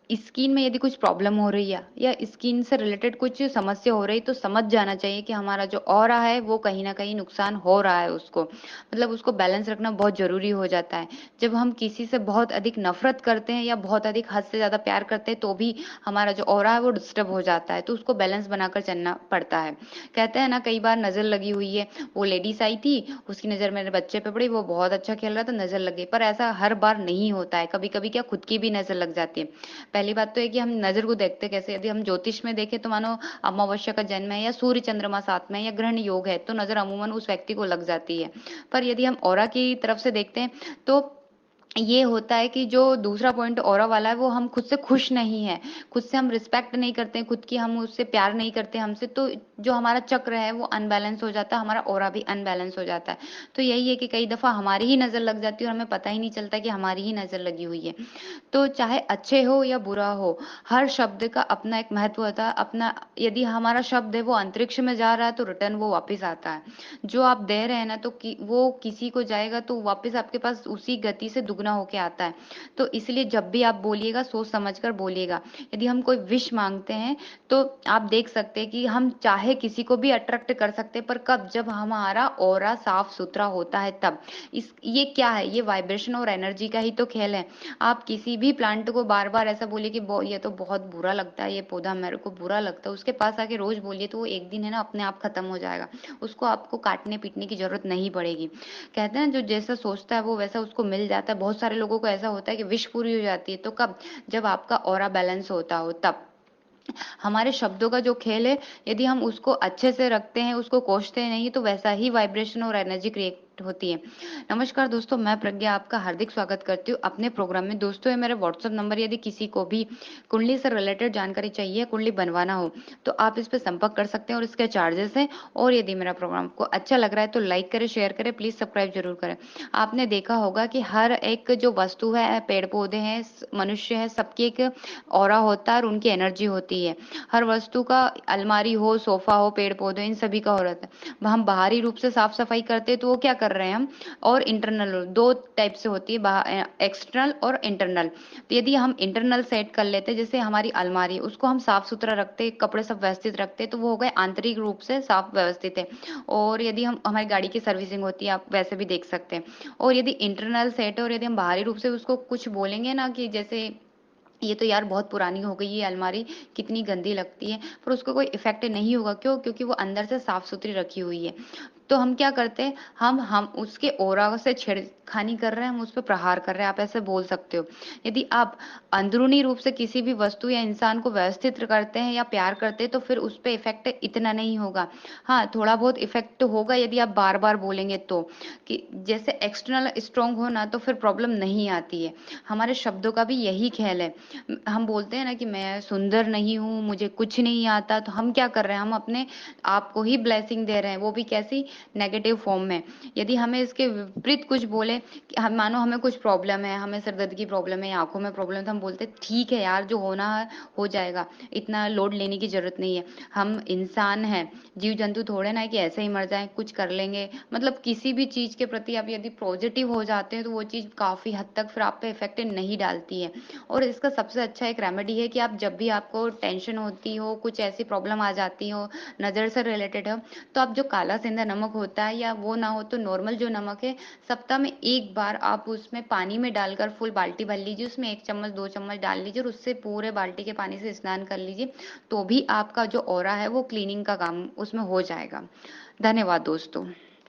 Skin में यदि कुछ प्रॉब्लम हो रही है या स्किन से रिलेटेड कुछ समस्या हो रही, तो समझ जाना चाहिए कि हमारा जो ऑरा है वो कहीं न कहीं नुकसान हो रहा है उसको। मतलब उसको बैलेंस रखना बहुत ज़रूरी हो जाता है। जब हम किसी से बहुत अधिक नफ़रत करते हैं या बहुत अधिक हद से ज़्यादा प्यार करते हैं, तो भी हमारा जो ऑरा है वो डिस्टर्ब हो जाता है, तो उसको बैलेंस बनाकर चलना पड़ता है। कहते हैं ना, कई बार नज़र लगी हुई है, वो लेडीज़ आई थी, उसकी नज़र मेरे बच्चे पे पड़ी, वो बहुत अच्छा खेल रहा था, नज़र लग गई। पर ऐसा हर बार नहीं होता है, कभी-कभी क्या खुद की भी नज़र लग जाती है। पहली बात तो है कि हम नज़र को देखते कैसे, यदि हम ज्योतिष में देखें तो मानो अमावस्या का जन्म है या सूर्य चंद्रमा साथ में या ग्रहण योग है, तो नज़र अमूमन उस व्यक्ति को लग जाती है। पर यदि हम ऑरा की तरफ से देखते हैं, तो ये होता है कि जो दूसरा पॉइंट ऑरा वाला है, वो हम खुद से खुश नहीं है, खुद से हम रिस्पेक्ट नहीं करते हैं, खुद की हम उससे प्यार नहीं करते हमसे, तो जो हमारा चक्र है वो अनबैलेंस हो जाता है, हमारा ऑरा भी अनबैलेंस हो जाता है। तो यही है कि कई दफ़ा हमारी ही नज़र लग जाती है और हमें पता ही नहीं चलता कि हमारी ही नज़र लगी हुई है। तो चाहे अच्छे हो या बुरा हो, हर शब्द का अपना एक महत्व होता है, अपना। यदि हमारा शब्द है वो अंतरिक्ष में जा रहा है, तो रिटर्न वो वापस आता है। जो आप दे रहे हैं ना, तो वो किसी को जाएगा तो वापस आपके पास उसी गति से दुगना होके आता है। तो इसलिए जब भी आप बोलिएगा, सोच समझ कर बोलिएगा। यदि हम कोई विश मांगते हैं, तो आप देख सकते हैं कि हम चाहे किसी को भी अट्रैक्ट कर सकते हैं, पर कब? जब हमारा ऑरा साफ सुथरा होता है तब। इस ये क्या है? ये वाइब्रेशन और एनर्जी का ही तो खेल है। आप किसी भी प्लांट को बार-बार ऐसा बोलिए कि ये तो बहुत बुरा लगता है, ये पौधा मेरे को बुरा लगता है, उसके पास आके रोज़ बोलिए, तो वो एक दिन है ना अपने आप खत्म हो जाएगा। उसको आपको काटने-पीटने की ज़रूरत नहीं पड़ेगी। कहते हैं ना, जो जैसा सोचता है वो वैसा उसको मिल जाता है। बहुत सारे लोगों को ऐसा होता है कि विश पूरी हो जाती है, तो कब? जब आपका ऑरा बैलेंस होता हो तब। हमारे शब्दों का जो खेल है, यदि हम उसको अच्छे से रखते हैं, उसको कोसते नहीं, तो वैसा ही वाइब्रेशन और एनर्जी क्रिएट होती है। नमस्कार दोस्तों, मैं प्रज्ञा आपका हार्दिक स्वागत करती हूँ अपने प्रोग्राम में। दोस्तों, ये मेरा व्हाट्सएप नंबर, यदि किसी को भी कुंडली से रिलेटेड जानकारी चाहिए, कुंडली बनवाना हो, तो आप इस पे संपर्क कर सकते हैं और इसके चार्जेस हैं। और यदि मेरा प्रोग्राम आपको अच्छा लग रहा है, तो लाइक करें, शेयर करें, प्लीज़ सब्सक्राइब ज़रूर करें। आपने देखा होगा कि हर एक जो वस्तु है, पेड़-पौधे हैं, मनुष्य है, सबकी एक ऑरा होता है और उनकी एनर्जी होती है। हर वस्तु का, अलमारी हो, सोफ़ा हो, पेड़-पौधे, इन सभी का हो रहता है। हम बाहरी रूप से साफ-सफाई करते हैं, तो वो क्या कर रहे हैं हम? और इंटरनल 2 टाइप से होती है, एक्सटर्नल और इंटरनल। तो यदि हम इंटरनल सेट कर लेते हैं, जैसे हमारी अलमारी है, उसको हम साफ-सुथरा रखते हैं, कपड़े सब व्यवस्थित रखते हैं, तो वो हो गए आंतरिक रूप से साफ व्यवस्थित है। और यदि हम, हमारी गाड़ी की सर्विसिंग होती है, आप वैसे भी देख सकते हैं। और यदि इंटरनल सेट है और यदि हम बाहरी रूप से उसको कुछ बोलेंगे ना, कि जैसे ये तो यार बहुत पुरानी हो गई ये अलमारी, कितनी गंदी लगती है, पर उसको कोई इफ़ेक्ट नहीं होगा। क्यों? क्योंकि वो अंदर से साफ-सुथरी रखी हुई है। तो हम क्या करते हैं, हम उसके ऑरा से छेड़खानी कर रहे हैं, हम उस पे प्रहार कर रहे हैं, आप ऐसे बोल सकते हो। यदि आप अंदरूनी रूप से किसी भी वस्तु या इंसान को व्यवस्थित करते हैं या प्यार करते हैं, तो फिर उस पे इफ़ेक्ट इतना नहीं होगा। हाँ, थोड़ा बहुत इफ़ेक्ट होगा यदि आप बार-बार बोलेंगे तो, कि जैसे एक्सटर्नल स्ट्रॉन्ग हो ना, तो फिर प्रॉब्लम नहीं आती है। हमारे शब्दों का भी यही खेल है। हम बोलते हैं ना कि मैं सुंदर नहीं हूँ, मुझे कुछ नहीं आता, तो हम क्या कर रहे हैं? हम अपने आप को ही ब्लेसिंग दे रहे हैं, वो भी कैसी? नेगेटिव फॉर्म में। यदि हमें इसके विपरीत कुछ बोले, कि हम मानो हमें कुछ प्रॉब्लम है, हमें सिर दर्द की प्रॉब्लम है या आँखों में प्रॉब्लम है, तो हम बोलते हैं ठीक है यार, जो होना है हो जाएगा, इतना लोड लेने की ज़रूरत नहीं है। हम इंसान हैं, जीव-जंतु थोड़े ना है कि ऐसे ही मर जाएँ, कुछ कर लेंगे। मतलब किसी भी चीज़ के प्रति आप यदि पॉज़िटिव हो जाते हैं, तो वो चीज़ काफ़ी हद तक फिर आप पे इफ़ेक्ट नहीं डालती है। और इसका सबसे अच्छा एक रेमेडी है कि आप जब भी आपको टेंशन होती हो, कुछ ऐसी प्रॉब्लम आ जाती हो, नज़र से रिलेटेड हो, तो आप जो काला सेंधा नमक होता है, या वो ना हो तो नॉर्मल जो नमक है, सप्ताह में 1 बार आप उसमें पानी में डालकर फुल बाल्टी भर लीजिए, उसमें 1 चम्मच 2 चम्मच डाल लीजिए और उससे पूरे बाल्टी के पानी से स्नान कर लीजिए, तो भी आपका जो ऑरा है वो क्लीनिंग का काम उसमें हो जाएगा। धन्यवाद दोस्तों।